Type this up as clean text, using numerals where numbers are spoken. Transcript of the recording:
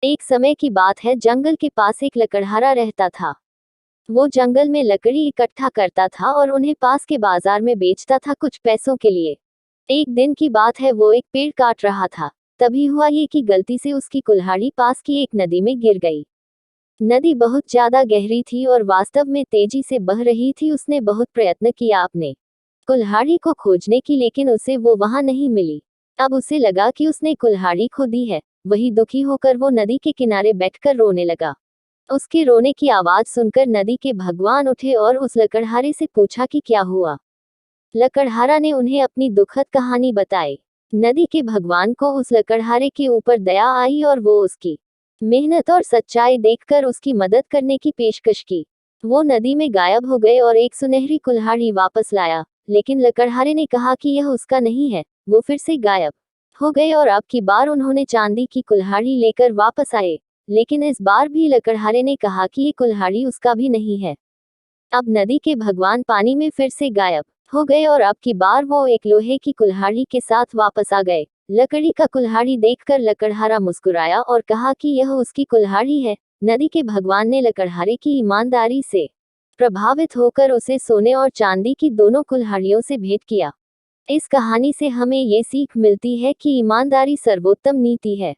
एक समय की बात है, जंगल के पास एक लकड़हारा रहता था। वो जंगल में लकड़ी इकट्ठा करता था और उन्हें पास के बाजार में बेचता था कुछ पैसों के लिए। एक दिन की बात है, वो एक पेड़ काट रहा था। तभी हुआ ये कि गलती से उसकी कुल्हाड़ी पास की एक नदी में गिर गई। नदी बहुत ज्यादा गहरी थी और वास्तव में तेजी से बह रही थी। उसने बहुत प्रयत्न किया अपने कुल्हाड़ी को खोजने की, लेकिन उसे वो वहां नहीं मिली। अब उसे लगा कि उसने कुल्हाड़ी खो दी है। वही दुखी होकर वो नदी के किनारे बैठकर रोने लगा। उसके रोने की आवाज सुनकर नदी के भगवान उठे और उस लकड़हारे से पूछा कि क्या हुआ। लकड़हारा ने उन्हें अपनी दुखद कहानी बताई। नदी के भगवान को उस लकड़हारे के ऊपर दया आई और वो उसकी मेहनत और सच्चाई देखकर उसकी मदद करने की पेशकश की। वो नदी में गायब हो गए और एक सुनहरी कुल्हाड़ी वापस लाया, लेकिन लकड़हारे ने कहा कि यह उसका नहीं है। वो फिर से गायब हो गए और अब की बार उन्होंने चांदी की कुल्हाड़ी लेकर वापस आए, लेकिन इस बार भी लकड़हारे ने कहा कि ये कुल्हाड़ी उसका भी नहीं है। अब नदी के भगवान पानी में फिर से गायब हो गए और अब की बार वो एक लोहे की कुल्हाड़ी के साथ वापस आ गए। लकड़ी का कुल्हाड़ी देखकर लकड़हारा मुस्कुराया और कहा कि यह उसकी कुल्हाड़ी है। नदी के भगवान ने लकड़हारे की ईमानदारी से प्रभावित होकर उसे सोने और चांदी की दोनों कुल्हाड़ियों से भेंट किया। इस कहानी से हमें ये सीख मिलती है कि ईमानदारी सर्वोत्तम नीति है।